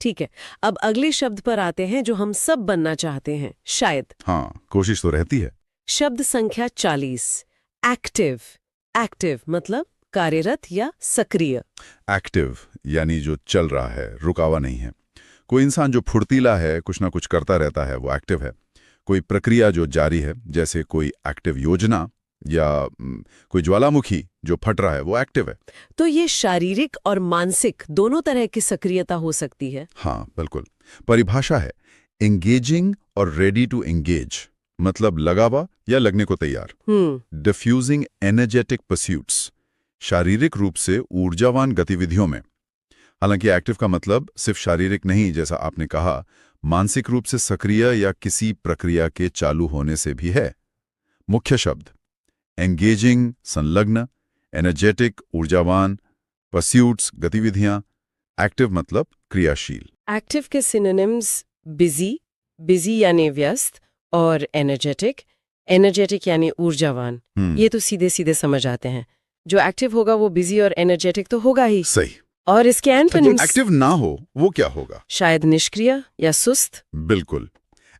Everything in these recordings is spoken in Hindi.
ठीक है, अब अगले शब्द पर आते हैं जो हम सब बनना चाहते हैं, शायद। हाँ, कोशिश तो रहती है। शब्द संख्या 40, एक्टिव। एक्टिव मतलब कार्यरत या सक्रिय। एक्टिव यानी जो चल रहा है, रुकावा नहीं है। कोई इंसान जो फुर्तीला है, कुछ ना कुछ करता रहता है, वो एक्टिव है। कोई प्रक्रिया जो जारी है, जैसे कोई एक्टिव योजना या कोई ज्वालामुखी जो फट रहा है, वो एक्टिव है। तो ये शारीरिक और मानसिक दोनों तरह की सक्रियता हो सकती है। हाँ, बिल्कुल। परिभाषा है एंगेजिंग और रेडी टू एंगेज, मतलब लगावा या लगने को तैयार। डिफ्यूजिंग एनर्जेटिक परस्यूट्स, शारीरिक रूप से ऊर्जावान गतिविधियों में। हालांकि एक्टिव का मतलब सिर्फ शारीरिक नहीं, जैसा आपने कहा, मानसिक रूप से सक्रिय या किसी प्रक्रिया के चालू होने से भी है। मुख्य शब्द एंगेजिंग संलग्न, एनर्जेटिक ऊर्जावान, परस्यूट्स गतिविधियां, एक्टिव मतलब क्रियाशील। एक्टिव के सिनोनिम्स बिजी, बिजी यानी व्यस्त, और एनर्जेटिक, एनर्जेटिक यानी ऊर्जावान। ये तो सीधे सीधे समझ आते हैं। जो एक्टिव होगा वो बिजी और एनर्जेटिक तो होगा ही। सही। और इसके एंटोनिम्स? एक्टिव ना हो वो क्या होगा? शायद निष्क्रिय या सुस्त। बिल्कुल।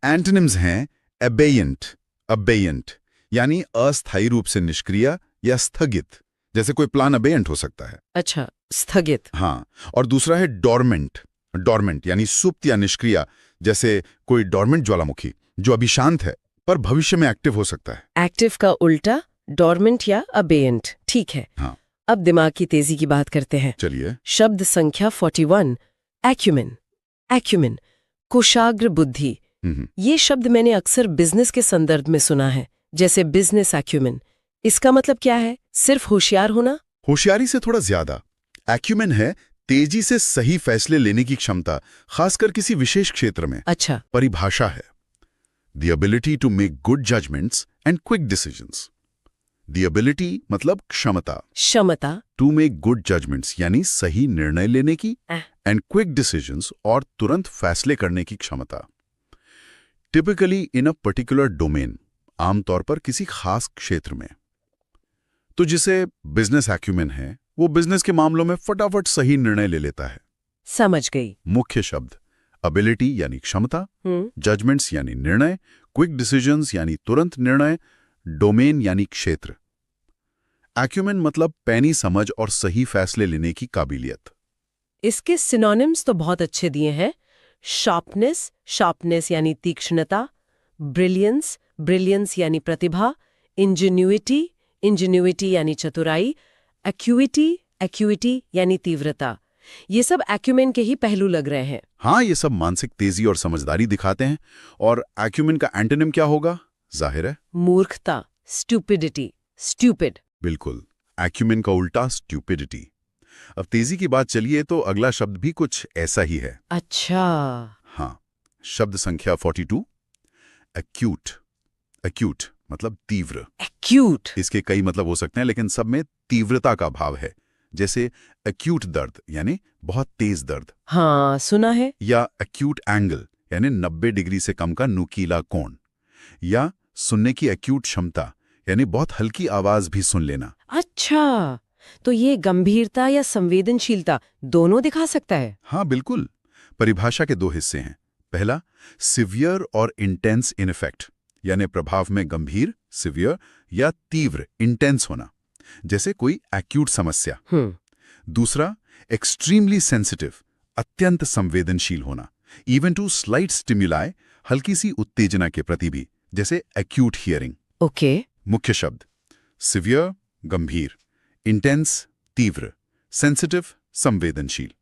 एंटोनिम्स हैं अबेयंट, अबेयंट यानी अस्थायी रूप से निष्क्रिय या स्थगित, जैसे कोई प्लान अबेयंट हो सकता है। अच्छा, स्थगित। हाँ, और दूसरा है डॉर्मेंट, डॉर्मेंट यानी सुप्त या निष्क्रिय, जैसे कोई डॉर्मेंट ज्वालामुखी जो अभी शांत है पर भविष्य में एक्टिव हो सकता है। एक्टिव का उल्टा डॉर्मेंट या अबेयंट। ठीक है। हाँ। अब दिमाग की तेजी की बात करते हैं। चलिए। शब्द संख्या 41, एक्यूमेन। एक्यूमेन, कुशाग्र बुद्धि। ये शब्द मैंने अक्सर बिजनेस के संदर्भ में सुना है, जैसे बिजनेस एक्यूमेन। इसका मतलब क्या है? सिर्फ होशियार होना? होशियारी से थोड़ा ज्यादा। एक्यूमेन है तेजी से सही फैसले लेने की क्षमता, खासकर किसी विशेष क्षेत्र में। अच्छा। परिभाषा है The ability to make good judgments and quick decisions. The ability मतलब क्षमता। क्षमता। To make good judgments यानी सही निर्णय लेने की, and quick decisions और तुरंत फैसले करने की क्षमता। Typically in a particular domain, आमतौर पर किसी खास क्षेत्र में। तो जिसे बिजनेस एक्यूमेन है, वो बिजनेस के मामलों में फटाफट सही निर्णय ले लेता है। समझ गई। मुख्य शब्द एबिलिटी यानी क्षमता, जजमेंट्स यानी निर्णय, क्विक डिसीजंस यानी तुरंत निर्णय, डोमेन यानी क्षेत्र। एक्यूमेन मतलब पैनी समझ और सही फैसले लेने की काबिलियत। इसके सिनोनिम्स तो बहुत अच्छे दिए हैं। शार्पनेस, शार्पनेस यानी तीक्ष्णता, ब्रिलियंस, ब्रिलियंस यानी प्रतिभा, इंजेन्युइटी, इंजेन्युइटी यानी चतुराई, एक्यूइटी, एक्यूइटी यानी तीव्रता। ये सब एक्यूमेन के ही पहलू लग रहे हैं। हाँ, ये सब मानसिक तेजी और समझदारी दिखाते हैं। और एक्यूमेन का एंटोनिम क्या होगा? जाहिर है मूर्खता, स्टूपिडिटी, स्टूपिड। बिल्कुल, एक्यूमेन का उल्टा स्टूपिडिटी। अब तेजी की बात चलिए तो अगला शब्द भी कुछ ऐसा ही है। अच्छा। हाँ, शब्द संख्या 42, एक्यूट। एक्यूट मतलब तीव्र। एक्यूट। इसके कई मतलब हो सकते हैं, लेकिन सब में तीव्रता का भाव है। जैसे एक्यूट दर्द यानी बहुत तेज दर्द। हाँ, सुना है। या एक्यूट एंगल यानी 90 डिग्री से कम का नुकीला कोण। या सुनने की एक्यूट क्षमता यानी बहुत हल्की आवाज भी सुन लेना। अच्छा, तो ये गंभीरता या संवेदनशीलता दोनों दिखा सकता है? हाँ, बिल्कुल। परिभाषा के दो हिस्से हैं। पहला, सिवियर और इंटेंस इन इफेक्ट यानी प्रभाव में गंभीर, सिवियर, या तीव्र, इंटेंस होना, जैसे कोई एक्यूट समस्या। दूसरा, एक्सट्रीमली सेंसिटिव, अत्यंत संवेदनशील होना, इवन टू स्लाइट स्टिमुलाई, हल्की सी उत्तेजना के प्रति भी, जैसे एक्यूट हियरिंग। ओके। मुख्य शब्द सिवियर गंभीर, इंटेंस तीव्र, सेंसिटिव संवेदनशील।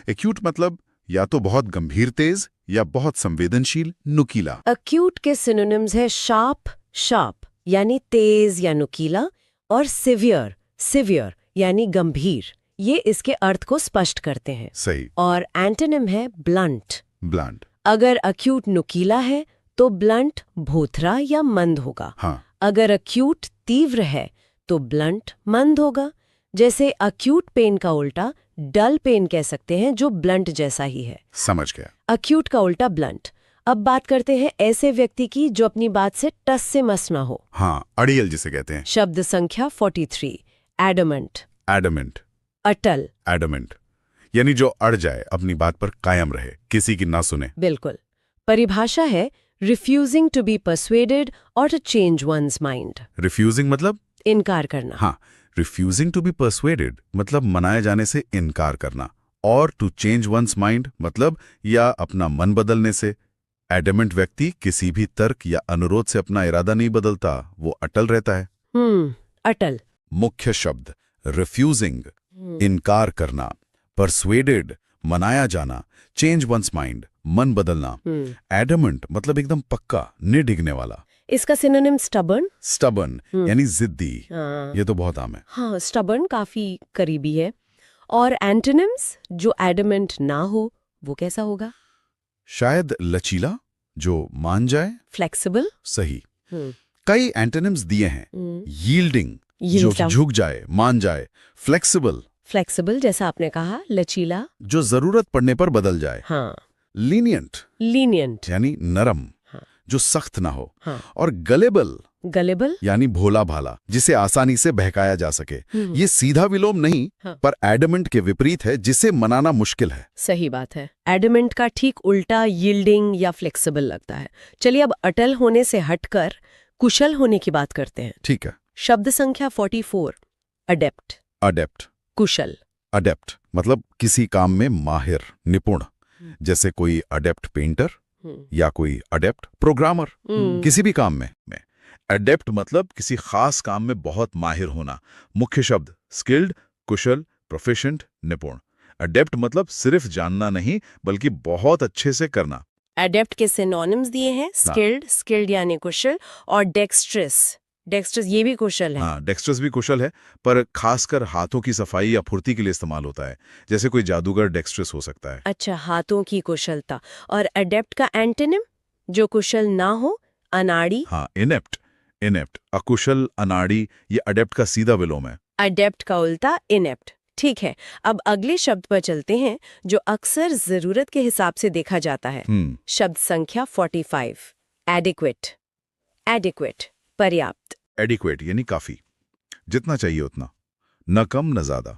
एक्यूट मतलब या तो बहुत गंभीर तेज या बहुत संवेदनशील नुकीला। एक्यूट के सिनोनिम्स है शार्प, शार्प यानी तेज या नुकीला, और सिवियर, सिवियर यानी गंभीर। ये इसके अर्थ को स्पष्ट करते हैं। सही। और एंटोनिम है ब्लंट। ब्लंट। अगर एक्यूट नुकीला है तो ब्लंट भोथरा या मंद होगा। हाँ। अगर एक्यूट तीव्र है तो ब्लंट मंद होगा। जैसे एक्यूट पेन का उल्टा डल पेन कह सकते हैं, जो ब्लंट जैसा ही है। समझ गया। एक्यूट का उल्टा ब्लंट। अब बात करते हैं ऐसे व्यक्ति की जो अपनी बात से टस से मस ना हो। हाँ, अड़ियल जिसे कहते हैं। शब्द संख्या 43, एडमेंट। एडमेंट। अटल। एडमेंट यानी जो अड़ जाए, अपनी बात पर कायम रहे, किसी की ना सुने। बिल्कुल। परिभाषा है रिफ्यूजिंग टू बी परsuaded और to change one's mind. Refusing मतलब? इनकार करना। हाँ, रिफ्यूजिंग टू बी परsuaded मतलब मनाए जाने से इनकार करना, और टू चेंज वंस माइंड मतलब या अपना मन बदलने से। एडमेंट व्यक्ति किसी भी तर्क या अनुरोध से अपना इरादा नहीं बदलता, वो अटल रहता है। अटल। मुख्य शब्द रिफ्यूजिंग इनकार करना, परsuaded मनाया जाना, चेंज वंस माइंड मन बदलना, एडमेंट मतलब एकदम पक्का, निडिगने वाला। इसका सिनोनिम स्टबर्न। स्टबर्न यानी जिद्दी। हाँ। ये तो बहुत आम है। हाँ, स्टबर्न काफी करीबी है। और एंटोनिम्स जो एडमेंट ना हो, वो कैसा होगा? शायद लचीला, जो मान जाए। फ्लेक्सिबल। सही। कई एंटोनिम्स दिए हैं। यील्डिंग जो कि झुक जाए, मान जाए। फ्लेक्सिबल, फ्लेक्सिबल जैसा आपने कहा, लचीला, जो जरूरत पड़ने पर बदल जाए। हाँ। लीनियंट, लीनियंट यानी नरम, हाँ। जो सख्त ना हो। हाँ। और गलेबल, गलेबल यानी भोला भाला, जिसे आसानी से बहकाया जा सके। ये सीधा विलोम नहीं, हाँ। पर एडमेंट के विपरीत है, जिसे मनाना मुश्किल है। सही बात है। एडमेंट का ठीक उल्टा यील्डिंग या फ्लेक्सिबल लगता है। चलिए अब अटल होने से हटकर कुशल होने की बात करते हैं। ठीक है। शब्द संख्या 44 अडेप्ट। अडेप्ट, कुशल। अडेप्ट मतलब किसी काम में माहिर, निपुण। जैसे कोई अडेप्ट पेंटर या कोई अडेप्ट प्रोग्रामर, किसी भी काम में। अडेप्ट मतलब किसी खास काम में बहुत माहिर होना। मुख्य शब्द स्किल्ड, कुशल, प्रोफिशिएंट, निपुण। अडेप्ट मतलब सिर्फ जानना नहीं, बल्कि बहुत अच्छे से करना। एडेप्ट के सिनोनिम्स दिए हैं स्किल्ड, स्किल्ड यानी कुशल, और डेक्स्ट्रस। डेक्स्ट्रस ये भी कुशल है। हाँ, डेक्स्ट्रस भी कुशल है, पर खासकर हाथों की सफाई या फुर्ती के लिए इस्तेमाल होता है। जैसे कोई जादूगर डेक्स्ट्रस हो सकता है। अच्छा, हाथों की कुशलता। और एडेप्ट का एंटोनिम जो कुशल ना हो, अनाड़ी। हाँ, इनेप्ट, इनेप्ट, अकुशल, अनाड़ी, ये अडेप्ट का सीधा विलोम है। अडेप्ट का उल्टा इनेप्ट। ठीक है, अब अगले शब्द पर चलते हैं जो अक्सर जरूरत के हिसाब से देखा जाता है। शब्द संख्या 45 एडिक्वेट। एडिक्वेट पर्याप्त। एडिक्वेट यानी काफी, जितना चाहिए उतना, न कम न ज्यादा।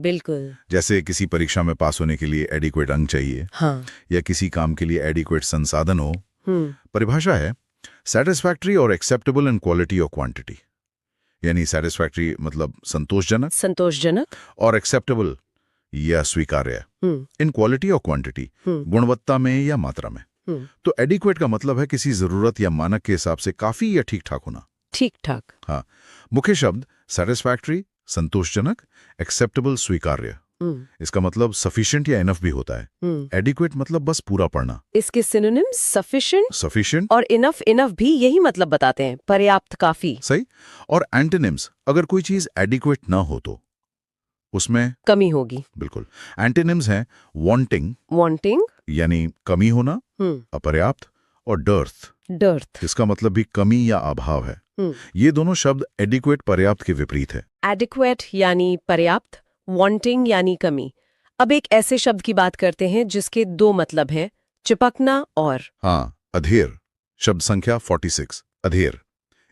बिल्कुल। जैसे किसी परीक्षा में पास होने के लिए एडिक्वेट अंक चाहिए। हाँ। या किसी काम के लिए एडिक्वेट संसाधन हो। परिभाषा है सैटिस्फैक्टरी और एक्सेप्टेबल इन क्वालिटी और क्वांटिटी। यानी सैटिस्फैक्टरी मतलब संतोषजनक, संतोषजनक, और एक्सेप्टेबल या स्वीकार्य इन क्वालिटी और क्वांटिटी, गुणवत्ता में या मात्रा में। तो एडिक्वेट का मतलब है किसी जरूरत या मानक के हिसाब से काफी या ठीक ठाक होना। ठीक ठाक। हाँ, मुख्य शब्द सैटिस्फैक्टरी संतोषजनक, एक्सेप्टेबल स्वीकार्य। इसका मतलब सफिशिएंट या इनफ भी होता है। एडिक्वेट मतलब बस पूरा पढ़ना। इसके सिनोनिम्स सफिशिएंट, सफिशिएंट और इनफ। इनफ भी यही मतलब बताते हैं, पर्याप्त, काफी। सही। और एंटोनिम्स, अगर कोई चीज एडिक्वेट ना हो तो उसमें कमी होगी। बिल्कुल। एंटोनिम्स हैं वांटिंग, वांटिंग यानी कमी होना, अपर्याप्त, और डर्थ, डर्थ, इसका मतलब भी कमी या अभाव है। ये दोनों शब्द एडिक्वेट पर्याप्त के विपरीत है। एडिक्वेट यानी पर्याप्त, वांटिंग यानी कमी। अब एक ऐसे शब्द की बात करते हैं जिसके दो मतलब हैं, चिपकना और हाँ, अधेर। शब्द संख्या 46 अधेर।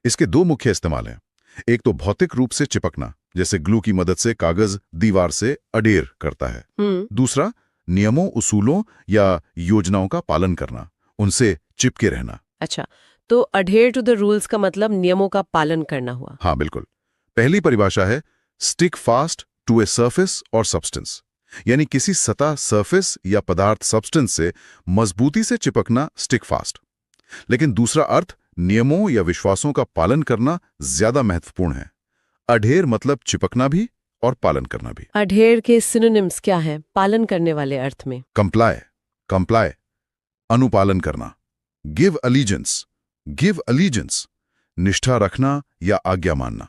इसके दो मुख्य इस्तेमाल हैं। एक तो भौतिक रूप से चिपकना, जैसे ग्लू की मदद से कागज दीवार से अडेर करता है। दूसरा, नियमों, उसूलों या योजनाओं का पालन करना, उनसे चिपके रहना। अच्छा, तो अडेयर टू द रूल्स का मतलब नियमों का पालन करना हुआ। हाँ, बिल्कुल। पहली परिभाषा है stick fast to a surface और सब्सटेंस, यानी किसी सतह, सरफेस या पदार्थ, सब्सटेंस से मजबूती से चिपकना, स्टिक फास्ट। लेकिन दूसरा अर्थ नियमों या विश्वासों का पालन करना ज्यादा महत्वपूर्ण है। अढेर मतलब चिपकना भी और पालन करना भी। अडेयर के सिनोनिम्स क्या है पालन करने वाले अर्थ में? कंप्लाई, कंप्लाई अनुपालन करना। गिव अलीजेंस, गिव अलीजेंस निष्ठा रखना या आज्ञा मानना।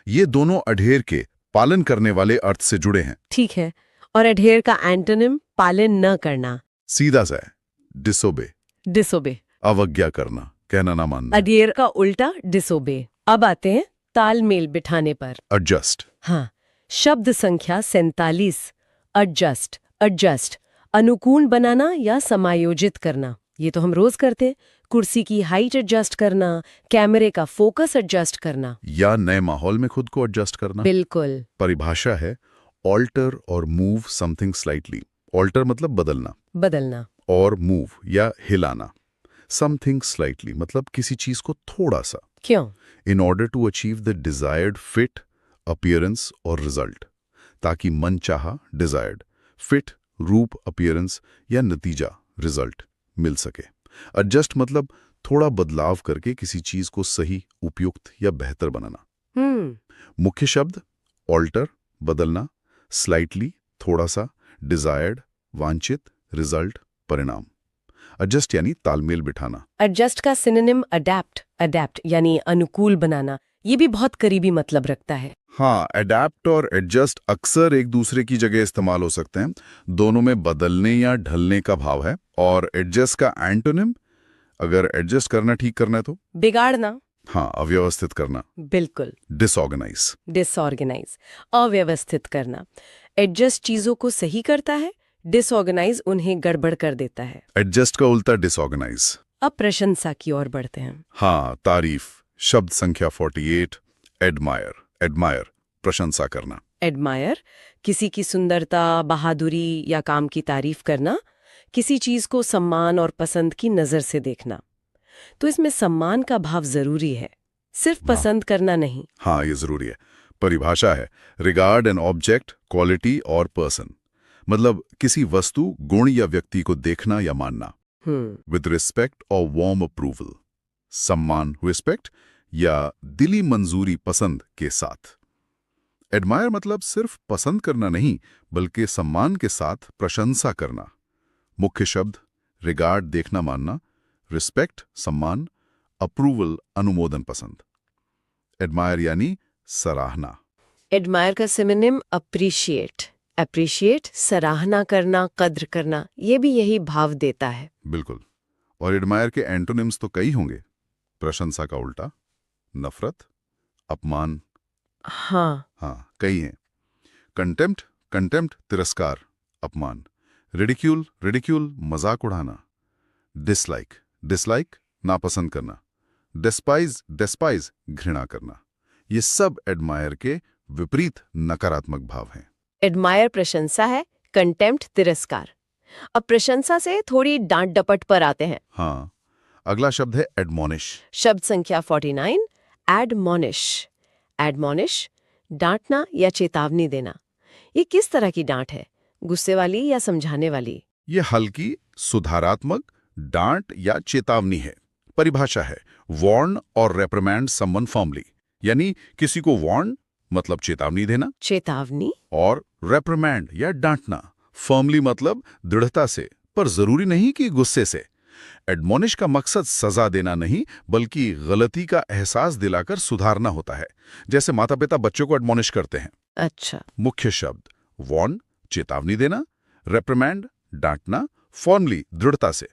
ये दोनों अढेर के पालन करने वाले अर्थ से जुड़े हैं। ठीक है। और अडेयर का एंटोनिम पालन न करना, सीधा सा है डिसोबे, डिसोबे, अवज्ञा करना, कहना ना मानना। अडेयर का उल्टा डिसोबे। अब आते हैं तालमेल बिठाने पर। एडजस्ट। हाँ, शब्द संख्या 47 एडजस्ट। एडजस्ट अनुकूल बनाना या समायोजित करना। ये तो हम रोज करते हैं। कुर्सी की हाइट एडजस्ट करना, कैमरे का फोकस एडजस्ट करना, या नए माहौल में खुद को एडजस्ट करना। बिल्कुल। परिभाषा है ऑल्टर और मूव समथिंग स्लाइटली। ऑल्टर मतलब बदलना, बदलना। और मूव या हिलाना। समथिंग स्लाइटली मतलब किसी चीज को थोड़ा सा, क्यों? In order to achieve the desired fit, appearance और रिजल्ट, ताकि मन चाहा डिजायर्ड फिट, रूप, अपीयरेंस या नतीजा, रिजल्ट मिल सके। एडजस्ट मतलब थोड़ा बदलाव करके किसी चीज को सही, उपयुक्त या बेहतर बनाना। मुख्य शब्द ऑल्टर बदलना, स्लाइटली थोड़ा सा, डिजायर्ड वांछित, रिजल्ट परिणाम। एडजस्ट यानी तालमेल बिठाना। एडजस्ट का सिनोनिम अडैप्ट, अडैप्ट यानी अनुकूल बनाना, ये भी बहुत करीबी मतलब रखता है। हाँ, अडैप्ट और एडजस्ट अक्सर एक दूसरे की जगह इस्तेमाल हो सकते हैं। दोनों में बदलने या ढलने का भाव है। और एडजस्ट का एंटोनिम, अगर एडजस्ट करना ठीक करना है तो बिगाड़ना। हाँ, अव्यवस्थित करना। बिल्कुल। डिसऑर्गेनाइज। डिसऑर्गेनाइज, अव्यवस्थित करना। एडजस्ट चीजों को सही करता है, डिसऑर्गेनाइज उन्हें गड़बड़ कर देता है। एडजस्ट का उल्टा डिसऑर्गेनाइज। अब प्रशंसा की ओर बढ़ते हैं। हाँ, तारीफ। शब्द संख्या 48, एडमायर। एडमायर प्रशंसा करना। एडमायर किसी की सुंदरता, बहादुरी या काम की तारीफ करना, किसी चीज को सम्मान और पसंद की नजर से देखना। तो इसमें सम्मान का भाव जरूरी है, सिर्फ पसंद करना नहीं। हाँ, ये जरूरी है। परिभाषा है रिगार्ड एन ऑब्जेक्ट, क्वालिटी और पर्सन, मतलब किसी वस्तु, गुण या व्यक्ति को देखना या मानना। विद रिस्पेक्ट और वार्म अप्रूवल, सम्मान, रिस्पेक्ट या दिली मंजूरी, पसंद के साथ। एडमायर मतलब सिर्फ पसंद करना नहीं, बल्कि सम्मान के साथ प्रशंसा करना। मुख्य शब्द रिगार्ड देखना मानना, रिस्पेक्ट सम्मान, अप्रूवल अनुमोदन पसंद। एडमायर यानी सराहना। एडमायर का सिनोनिम अप्रिशिएट, अप्रिशिएट सराहना करना, कद्र करना, ये भी यही भाव देता है। बिल्कुल। और एडमायर के एंटोनिम्स तो कई होंगे। प्रशंसा का उल्टा नफरत, अपमान। हाँ, कई हैं। कंटेम्प्ट, कंटेम्प्ट तिरस्कार, अपमान। रिडिक्यूल, रिडिक्यूल मजाक उड़ाना। डिसलाइक, डिसलाइक नापसंद करना। डेस्पाइज, डेस्पाइज घृणा करना। ये सब एडमायर के विपरीत नकारात्मक भाव हैं। एडमायर प्रशंसा है, कंटेम्प्ट तिरस्कार। अब प्रशंसा से थोड़ी डांट डपट पर आते हैं। हाँ, अगला शब्द है एडमोनिश। शब्द संख्या 49, एडमोनिश। एडमोनिश डांटना या चेतावनी देना। ये किस तरह की डांट है, गुस्से वाली या समझाने वाली? ये हल्की, सुधारात्मक डांट या चेतावनी है। परिभाषा है वार्न और रेप्रिमैंड समवन फॉर्मली, यानी किसी को वार्न मतलब चेतावनी देना, चेतावनी, और रेप्रिमैंड या डांटना फर्मली मतलब दृढ़ता से, पर जरूरी नहीं कि गुस्से से। एडमोनिश का मकसद सजा देना नहीं, बल्कि गलती का एहसास दिलाकर सुधारना होता है, जैसे माता पिता बच्चों को एडमोनिश करते हैं। अच्छा। मुख्य शब्द वार्न चेतावनी देना, रेप्रिमैंड डांटना, फॉर्मली दृढ़ता से।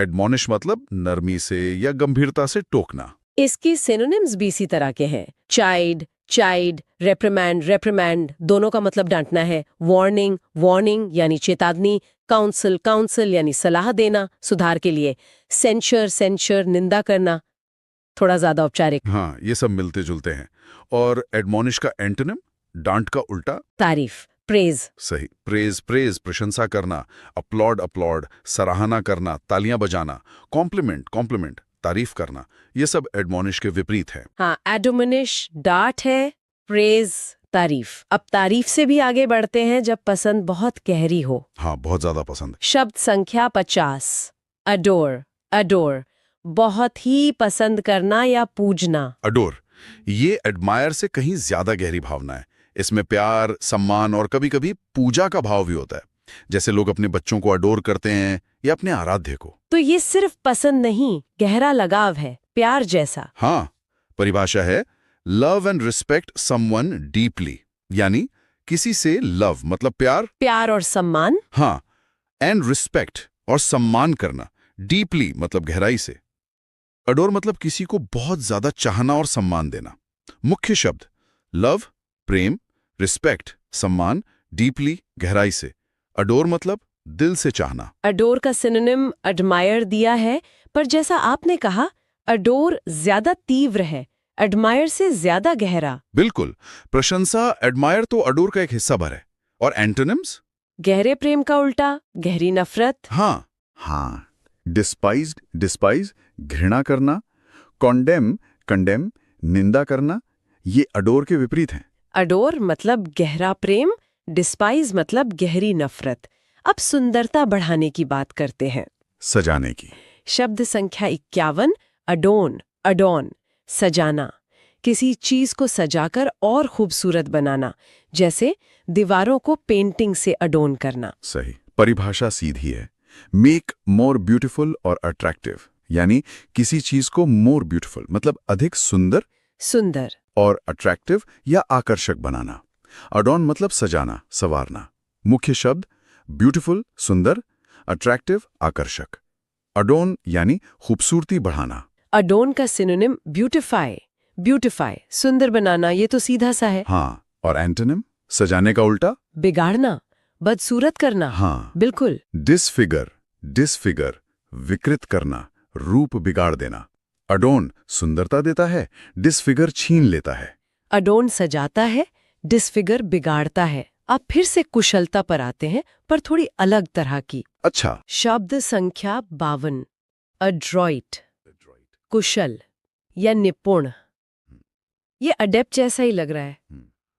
एडमोनिश मतलब नरमी से या गंभीरता से टोकना। इसकी सिनोनिम्स भी इसी तरह के हैं। चाइड, चाइड, रेप्रिमैंड, रेप्रिमैंड दोनों का मतलब डांटना है। वार्निंग, वार्निंग यानी चेतावनी। काउंसिल, काउंसिल यानी सलाह देना सुधार के लिए। सेंशर, सेंशर निंदा करना, थोड़ा ज्यादा औपचारिक। हाँ, ये सब मिलते जुलते हैं। और एडमोनिश का एंटोनिम डांट का उल्टा तारीफ, प्रेज। सही। प्रेज, प्रेज प्रशंसा करना। अपलॉड, अपलॉड सराहना करना, तालियां बजाना। कॉम्प्लीमेंट, कॉम्प्लीमेंट तारीफ करना। ये सब एडमोनिश के विपरीत है। हाँ, एडमोनिश डांट है, प्रेज तारीफ। अब तारीफ से भी आगे बढ़ते हैं जब पसंद बहुत गहरी हो। हाँ, बहुत ज्यादा पसंद। शब्द संख्या 50, अडोर। अडोर बहुत ही पसंद करना या पूजना। अडोर ये एडमायर से कहीं ज्यादा गहरी भावना है। इसमें प्यार, सम्मान और कभी-कभी पूजा का भाव भी होता है, जैसे लोग अपने बच्चों को अडोर करते हैं या अपने आराध्य को। तो ये सिर्फ पसंद नहीं, गहरा लगाव है, प्यार जैसा। हाँ, परिभाषा है love and respect someone deeply, यानी किसी से लव मतलब प्यार, प्यार और सम्मान। हाँ, एंड रिस्पेक्ट और सम्मान करना, डीपली मतलब गहराई से। अडोर मतलब किसी को बहुत ज्यादा चाहना और सम्मान देना। मुख्य शब्द लव प्रेम, रिस्पेक्ट सम्मान, डीपली गहराई से। अडोर मतलब दिल से चाहना। अडोर का सिनोनिम एडमायर दिया है, पर जैसा आपने कहा अडोर ज्यादा तीव्र है, एडमायर से ज्यादा गहरा। बिल्कुल। प्रशंसा एडमायर तो अडोर का एक हिस्सा भर है। और एंटोनिम्स? गहरे प्रेम का उल्टा गहरी नफरत। हाँ, डिस्पाइज्ड, डिस्पाइज घृणा करना, कॉन्डेम, कंडेम निंदा करना, ये अडोर के विपरीत हैं। अडोर मतलब गहरा प्रेम, डिस्पाइज मतलब गहरी नफरत। अब सुंदरता बढ़ाने की बात करते हैं। सजाने की। शब्द संख्या 51, अडोन, अडोन, सजाना। किसी चीज को सजाकर और खूबसूरत बनाना, जैसे दीवारों को पेंटिंग से अडोन करना। सही। परिभाषा सीधी है, मेक मोर ब्यूटीफुल और अट्रैक्टिव, यानी किसी चीज को मोर ब्यूटीफुल मतलब अधिक सुंदर सुंदर और अट्रैक्टिव या आकर्षक बनाना। अडॉन मतलब सजाना, संवारना। मुख्य शब्द ब्यूटीफुल सुंदर, अट्रैक्टिव आकर्षक। अडोन यानी खूबसूरती बढ़ाना। अडोन का सिनोनिम ब्यूटिफाई, ब्यूटिफाई सुंदर बनाना, ये तो सीधा सा है। हाँ, और एंटोनिम सजाने का उल्टा? बिगाड़ना, बदसूरत करना। हाँ, बिल्कुल। डिसफिगर, डिसफिगर विकृत करना, रूप बिगाड़ देना। अडोन सुंदरता देता है, डिसफिगर छीन लेता है। अडोन सजाता है, डिसफिगर बिगाड़ता है। अब फिर से कुशलता पर आते हैं, पर थोड़ी अलग तरह की। अच्छा। शब्द संख्या 52, अड्रॉइट, कुशल या निपुण। ये अडेप्ट जैसा ही लग रहा है,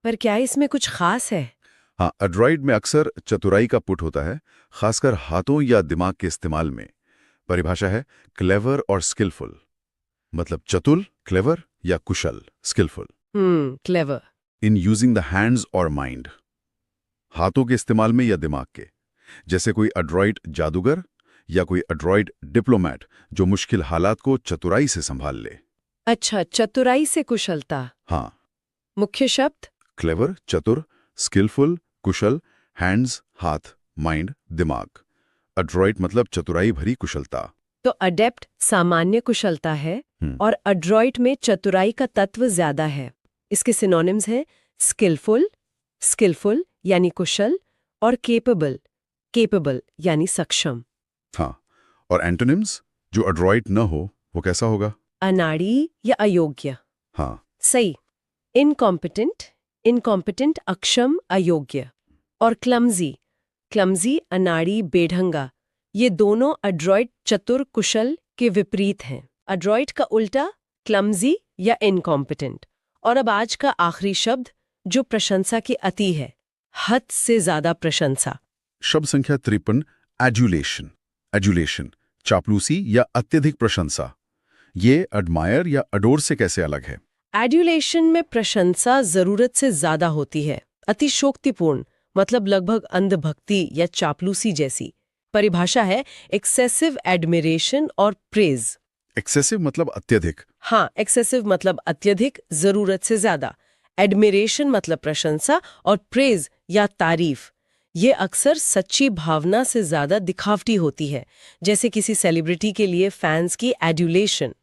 पर क्या इसमें कुछ खास है? हाँ, अड्रॉइड में अक्सर चतुराई का पुट होता है, खासकर हाथों या दिमाग के इस्तेमाल में। परिभाषा है क्लेवर और स्किलफुल, मतलब चतुर, क्लेवर या कुशल, skillful. Clever. In using the hands और माइंड, हाथों के इस्तेमाल में या दिमाग के। जैसे कोई अड्रॉइड जादूगर या कोई अड्रॉइड डिप्लोमैट जो मुश्किल हालात को चतुराई से संभाल ले। अच्छा, चतुराई से कुशलता। हाँ, मुख्य शब्द क्लेवर चतुर, स्किलफुल कुशल, हैंड्स हाथ, माइंड दिमाग। अड्रॉइड मतलब चतुराई भरी कुशलता। तो अडेप्ट सामान्य कुशलता है और अड्रॉइट में चतुराई का तत्व ज्यादा है। इसके सिनोनिम्स हैं स्किलफुल, स्किलफुल यानी कुशल, और केपेबल, केपेबल यानी सक्षम। हाँ, और एंटोनिम्स? जो अड्रॉइड न हो वो कैसा होगा? अनाड़ी या अयोग्य। हाँ, सही। इनकॉम्पिटेंट, इनकॉम्पिटेंट अक्षम, अयोग्य। और क्लमजी, क्लमजी अनाड़ी, बेढंगा। ये दोनों अड्रॉइट चतुर कुशल के विपरीत हैं। अड्रॉइट का उल्टा क्लमजी या इनकॉम्पिटेंट। और अब आज का आखिरी शब्द जो प्रशंसा की अति है, हद से ज्यादा प्रशंसा। शब्द संख्या 53, एजुलेशन। एजुलेशन चापलूसी या अत्यधिक प्रशंसा। ये एडमायर या अडोर से कैसे अलग है? एड्यूलेशन में प्रशंसा जरूरत से ज्यादा होती है, अतिशोक्तिपूर्ण, मतलब लगभग अंधभक्ति या चापलूसी जैसी। परिभाषा है एक्सेसिव एडमिरेशन और प्रेज। एक्सेसिव मतलब अत्यधिक। हाँ, एक्सेसिव मतलब अत्यधिक, जरूरत से ज्यादा। एडमिरेशन मतलब प्रशंसा, और प्रेज या तारीफ ये अक्सर सच्ची भावना से ज्यादा दिखावटी होती है, जैसे किसी सेलिब्रिटी के लिए फैंस की एड्यूलेशन।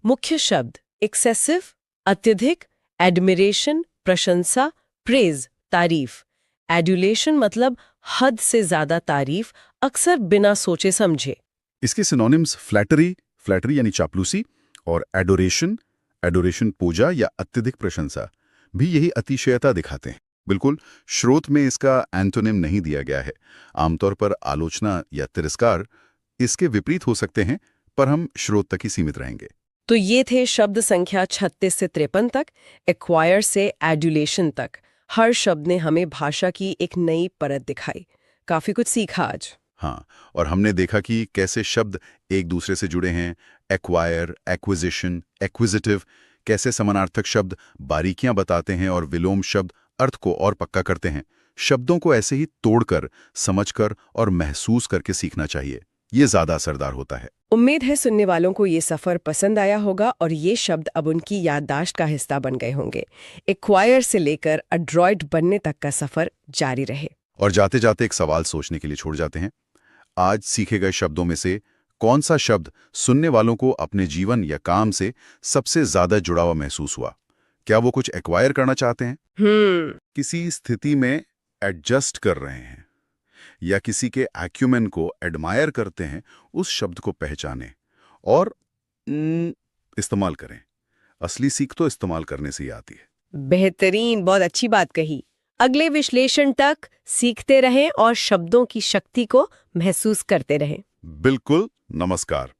मुख्य शब्द एक्सेसिव, अत्यधिक, एडमिरेशन प्रशंसा, प्रेज तारीफ। एड्यूलेशन मतलब हद से ज्यादा तारीफ, अक्सर बिना सोचे समझे। इसके सिनोनिम्स फ्लैटरी, फ्लैटरी यानी चापलूसी, और एडोरेशन, एडोरेशन पूजा या अत्यधिक प्रशंसा भी यही अतिशयता दिखाते हैं। बिल्कुल, स्रोत में इसका एंटोनिम नहीं दिया गया है। आमतौर पर आलोचना या तिरस्कार इसके विपरीत हो सकते हैं, पर हम स्रोत तक ही सीमित रहेंगे। तो ये थे शब्द संख्या 36 से 53 तक, एक्वायर से एड्यूलेशन तक। हर शब्द ने हमें भाषा की एक नई परत दिखाई। काफी कुछ सीखा आज। हाँ, और हमने देखा कि कैसे शब्द एक दूसरे से जुड़े हैं। एक्वायर, एक्विजिशन, एक्विजिटिव, कैसे समानार्थक शब्द बारीकियां बताते हैं और विलोम शब्द अर्थ को और पक्का करते हैं। शब्दों को ऐसे ही तोड़कर, समझकर और महसूस करके सीखना चाहिए। ये ज्यादा असरदार होता है। उम्मीद है सुनने वालों को ये सफर पसंद आया होगा और ये शब्द अब उनकी याददाश्त का हिस्सा बन गए होंगे। एक्वायर से लेकर अड्रॉइड बनने तक का सफर जारी रहे। और जाते जाते एक सवाल सोचने के लिए छोड़ जाते हैं। आज सीखे गए शब्दों में से कौन सा शब्द सुनने वालों को अपने जीवन या काम से सबसे ज्यादा जुड़ा हुआ महसूस हुआ? क्या वो कुछ एक्वायर करना चाहते हैं, किसी स्थिति में एडजस्ट कर रहे हैं, या किसी के एक्यूमेन को एडमायर करते हैं? उस शब्द को पहचानें और इस्तेमाल करें। असली सीख तो इस्तेमाल करने से ही आती है। बेहतरीन, बहुत अच्छी बात कही। अगले विश्लेषण तक सीखते रहें और शब्दों की शक्ति को महसूस करते रहें। बिल्कुल। नमस्कार।